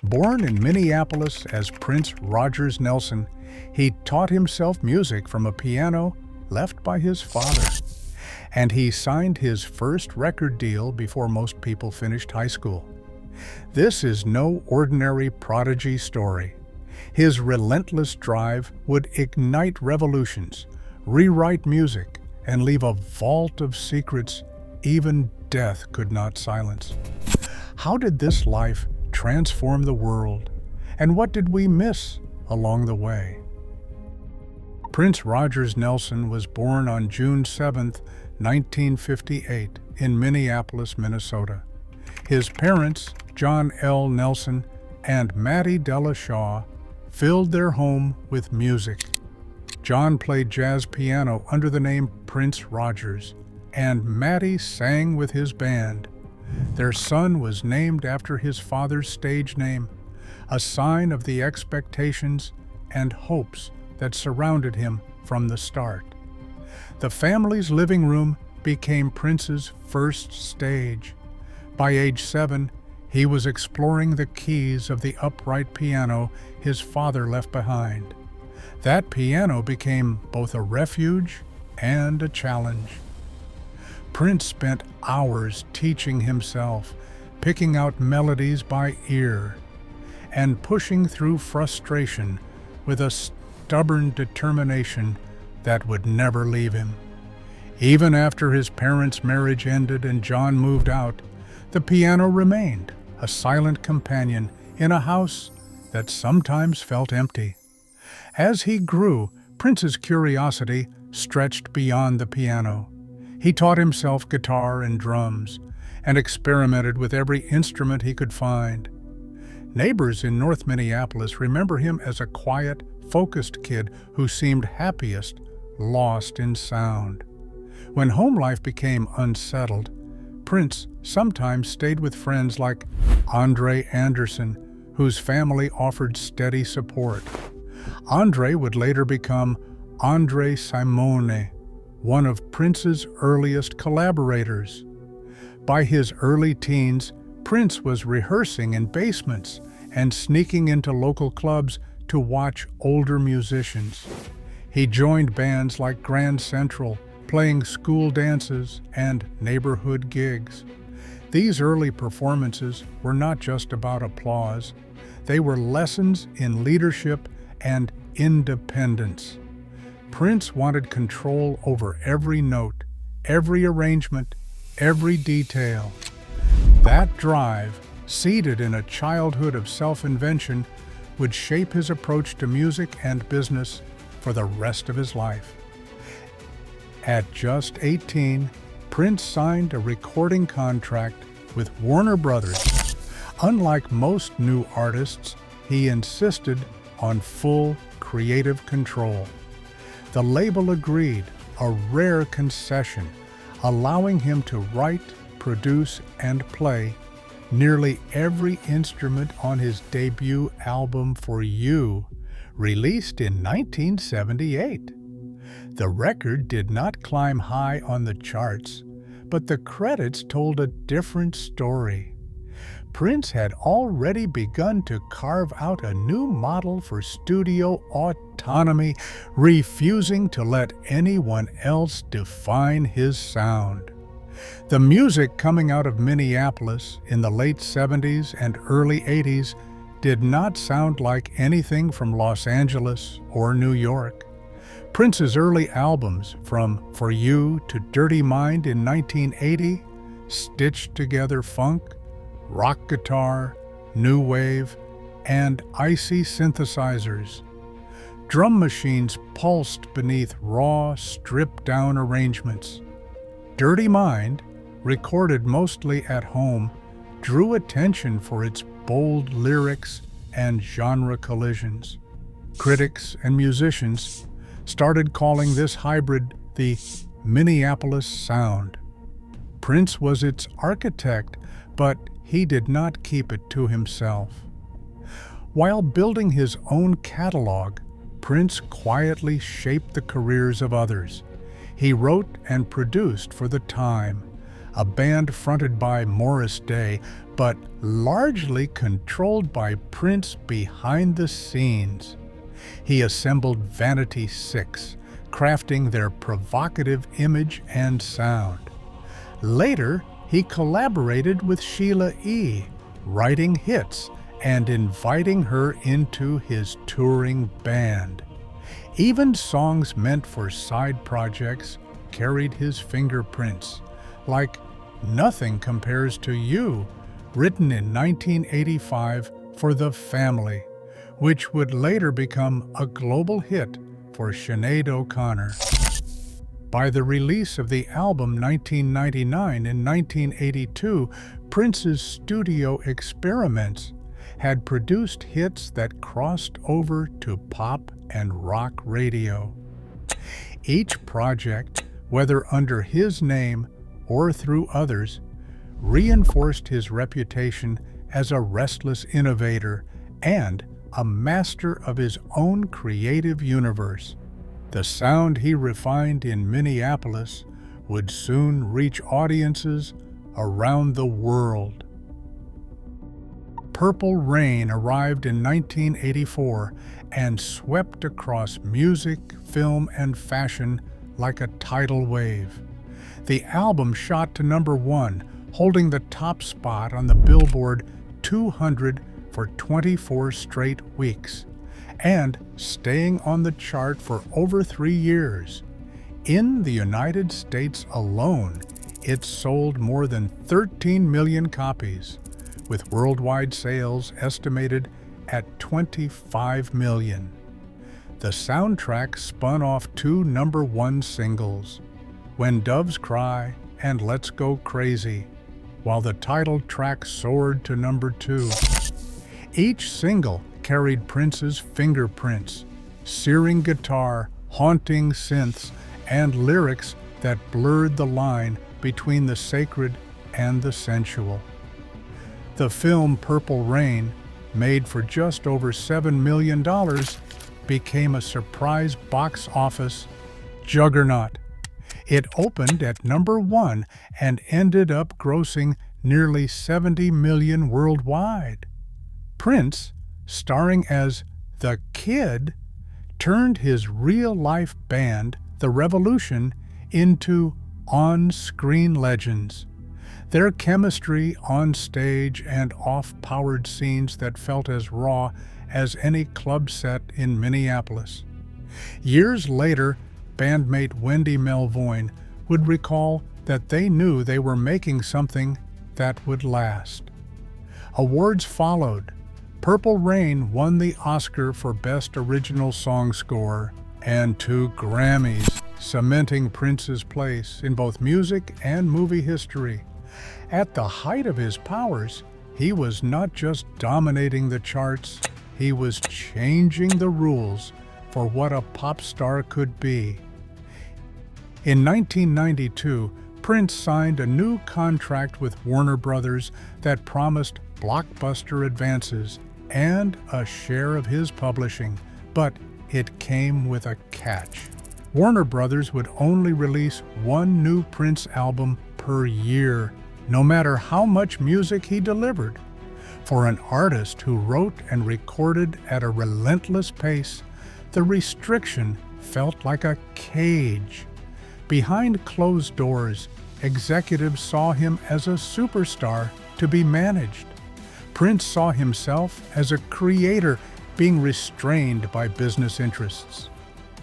Born in Minneapolis as Prince Rogers Nelson, he taught himself music from a piano left by his father. And he signed his first record deal before most people finished high school. This is no ordinary prodigy story. His relentless drive would ignite revolutions, rewrite music, and leave a vault of secrets even death could not silence. How did this life transform the world, and what did we miss along the way? Prince Rogers Nelson was born on June 7, 1958, in Minneapolis, Minnesota. His parents, John L. Nelson and Mattie Della Shaw, filled their home with music. John played jazz piano under the name Prince Rogers, and Mattie sang with his band. Their son was named after his father's stage name, a sign of the expectations and hopes that surrounded him from the start. The family's living room became Prince's first stage. By age 7, he was exploring the keys of the upright piano his father left behind. That piano became both a refuge and a challenge. Prince spent hours teaching himself, picking out melodies by ear, and pushing through frustration with a stubborn determination that would never leave him. Even after his parents' marriage ended and John moved out, the piano remained a silent companion in a house that sometimes felt empty. As he grew, Prince's curiosity stretched beyond the piano. He taught himself guitar and drums, and experimented with every instrument he could find. Neighbors in North Minneapolis remember him as a quiet, focused kid who seemed happiest, lost in sound. When home life became unsettled, Prince sometimes stayed with friends like Andre Anderson, whose family offered steady support. Andre would later become Andre Simone, one of Prince's earliest collaborators. By his early teens, Prince was rehearsing in basements and sneaking into local clubs to watch older musicians. He joined bands like Grand Central, playing school dances and neighborhood gigs. These early performances were not just about applause. They were lessons in leadership and independence. Prince wanted control over every note, every arrangement, every detail. That drive, seated in a childhood of self-invention, would shape his approach to music and business for the rest of his life. At just 18, Prince signed a recording contract with Warner Brothers. Unlike most new artists, he insisted on full creative control. The label agreed, a rare concession, allowing him to write, produce, and play nearly every instrument on his debut album For You, released in 1978. The record did not climb high on the charts, but the credits told a different story. Prince had already begun to carve out a new model for studio autonomy, refusing to let anyone else define his sound. The music coming out of Minneapolis in the late 70s and early 80s did not sound like anything from Los Angeles or New York. Prince's early albums, from For You to Dirty Mind in 1980, stitched together funk, rock guitar, new wave, and icy synthesizers. Drum machines pulsed beneath raw, stripped-down arrangements. Dirty Mind, recorded mostly at home, drew attention for its bold lyrics and genre collisions. Critics and musicians started calling this hybrid the Minneapolis sound. Prince was its architect, but he did not keep it to himself. While building his own catalog, Prince quietly shaped the careers of others. He wrote and produced for The Time, a band fronted by Morris Day, but largely controlled by Prince behind the scenes. He assembled Vanity Six, crafting their provocative image and sound. Later, he collaborated with Sheila E., writing hits and inviting her into his touring band. Even songs meant for side projects carried his fingerprints, like Nothing Compares to You, written in 1985 for The Family, which would later become a global hit for Sinead O'Connor. By the release of the album 1999 and 1982, Prince's studio experiments had produced hits that crossed over to pop and rock radio. Each project, whether under his name or through others, reinforced his reputation as a restless innovator and a master of his own creative universe. The sound he refined in Minneapolis would soon reach audiences around the world. Purple Rain arrived in 1984 and swept across music, film, and fashion like a tidal wave. The album shot to #1, holding the top spot on the Billboard 200 for 24 straight weeks, and staying on the chart for over 3 years. In the United States alone, it sold more than 13 million copies, with worldwide sales estimated at 25 million. The soundtrack spun off 2 #1 singles, When Doves Cry and Let's Go Crazy, while the title track soared to #2. Each single carried Prince's fingerprints, searing guitar, haunting synths, and lyrics that blurred the line between the sacred and the sensual. The film Purple Rain, made for just over $7 million, became a surprise box office juggernaut. It opened at #1 and ended up grossing nearly $70 million worldwide. Prince, starring as the Kid, turned his real-life band, The Revolution, into on-screen legends. Their chemistry on stage and off-powered scenes that felt as raw as any club set in Minneapolis. Years later, bandmate Wendy Melvoin would recall that they knew they were making something that would last. Awards followed. Purple Rain won the Oscar for Best Original Song Score and 2 Grammys, cementing Prince's place in both music and movie history. At the height of his powers, he was not just dominating the charts, he was changing the rules for what a pop star could be. In 1992, Prince signed a new contract with Warner Brothers that promised blockbuster advances and a share of his publishing, but it came with a catch. Warner Brothers would only release 1 new Prince album per year, no matter how much music he delivered. For an artist who wrote and recorded at a relentless pace, the restriction felt like a cage. Behind closed doors, executives saw him as a superstar to be managed. Prince saw himself as a creator being restrained by business interests.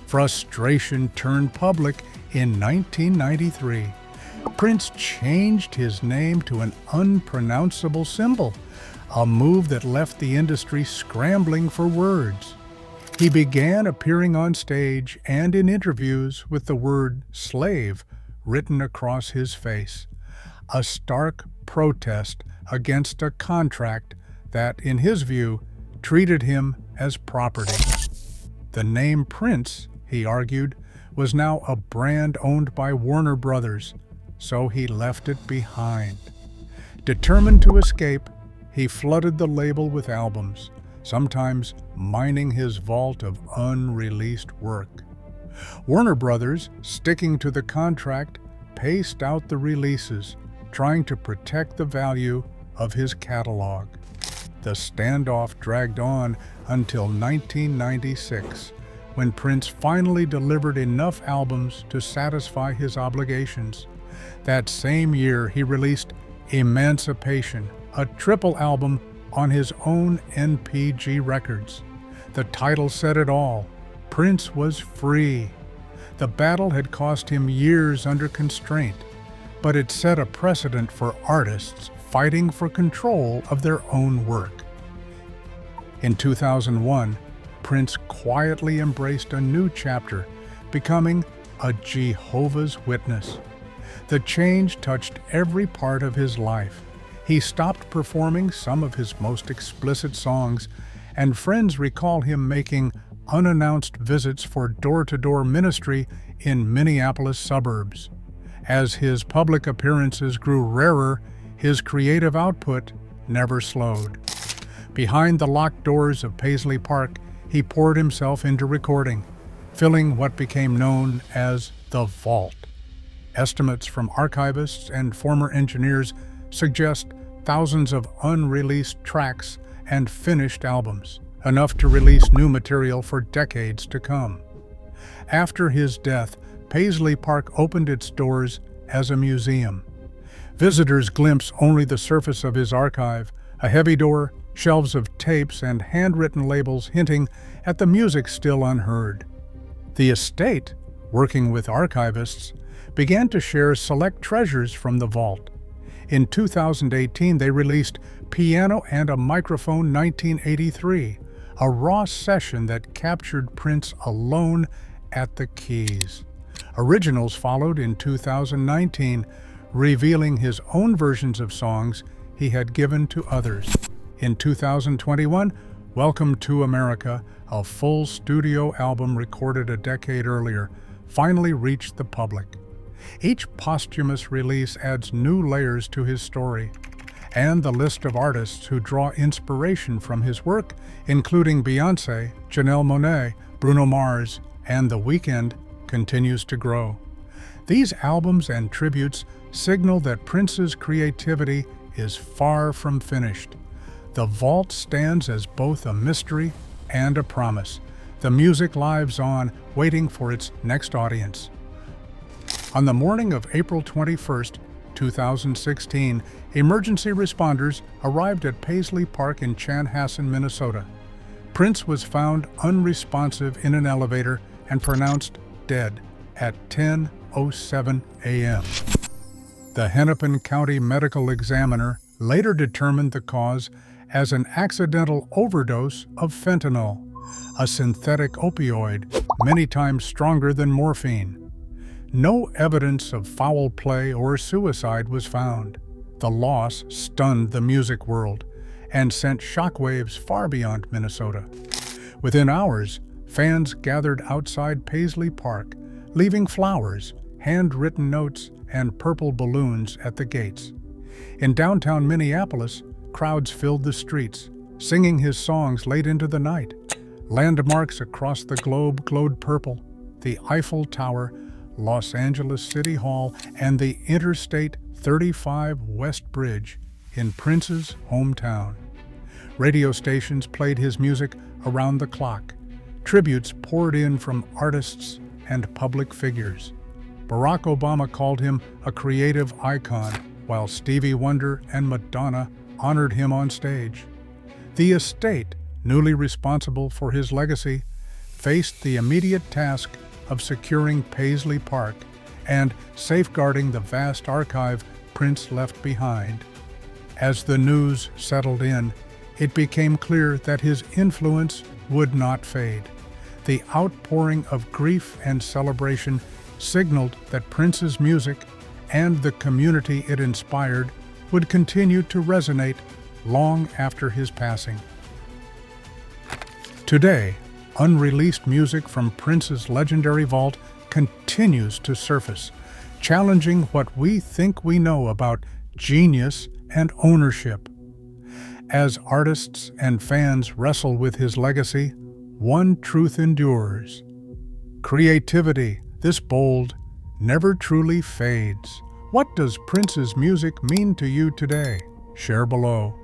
Frustration turned public in 1993. Prince changed his name to an unpronounceable symbol, a move that left the industry scrambling for words. He began appearing on stage and in interviews with the word slave written across his face, a stark protest against a contract that, in his view, treated him as property. The name Prince, he argued, was now a brand owned by Warner Brothers, so he left it behind. Determined to escape, he flooded the label with albums, sometimes mining his vault of unreleased work. Warner Brothers, sticking to the contract, paced out the releases, trying to protect the value of his catalog. The standoff dragged on until 1996, when Prince finally delivered enough albums to satisfy his obligations. That same year, he released Emancipation, a triple album on his own NPG Records. The title said it all. Prince was free. The battle had cost him years under constraint, but it set a precedent for artists fighting for control of their own work. In 2001, Prince quietly embraced a new chapter, becoming a Jehovah's Witness. The change touched every part of his life. He stopped performing some of his most explicit songs, and friends recall him making unannounced visits for door-to-door ministry in Minneapolis suburbs. As his public appearances grew rarer, his creative output never slowed. Behind the locked doors of Paisley Park, he poured himself into recording, filling what became known as the Vault. Estimates from archivists and former engineers suggest thousands of unreleased tracks and finished albums, enough to release new material for decades to come. After his death, Paisley Park opened its doors as a museum. Visitors glimpse only the surface of his archive, a heavy door, shelves of tapes, and handwritten labels hinting at the music still unheard. The estate, working with archivists, began to share select treasures from the vault. In 2018, they released Piano and a Microphone 1983, a raw session that captured Prince alone at the keys. Originals followed in 2019, revealing his own versions of songs he had given to others. In 2021, Welcome to America, a full studio album recorded a decade earlier, finally reached the public. Each posthumous release adds new layers to his story, and the list of artists who draw inspiration from his work, including Beyoncé, Janelle Monáe, Bruno Mars, and The Weeknd, continues to grow. These albums and tributes signal that Prince's creativity is far from finished. The Vault stands as both a mystery and a promise. The music lives on, waiting for its next audience. On the morning of April 21, 2016, emergency responders arrived at Paisley Park in Chanhassen, Minnesota. Prince was found unresponsive in an elevator and pronounced dead at 10:07 a.m. The Hennepin County Medical Examiner later determined the cause as an accidental overdose of fentanyl, a synthetic opioid many times stronger than morphine. No evidence of foul play or suicide was found. The loss stunned the music world and sent shockwaves far beyond Minnesota. Within hours, fans gathered outside Paisley Park, leaving flowers, handwritten notes, and purple balloons at the gates. In downtown Minneapolis, crowds filled the streets, singing his songs late into the night. Landmarks across the globe glowed purple: the Eiffel Tower, Los Angeles City Hall, and the Interstate 35 West Bridge in Prince's hometown. Radio stations played his music around the clock. Tributes poured in from artists and public figures. Barack Obama called him a creative icon, while Stevie Wonder and Madonna honored him on stage. The estate, newly responsible for his legacy, faced the immediate task of securing Paisley Park and safeguarding the vast archive Prince left behind. As the news settled in, it became clear that his influence would not fade. The outpouring of grief and celebration signaled that Prince's music and the community it inspired would continue to resonate long after his passing. Today, unreleased music from Prince's legendary vault continues to surface, challenging what we think we know about genius and ownership. As artists and fans wrestle with his legacy, one truth endures: creativity, this bold, never truly fades. What does Prince's music mean to you today? Share below.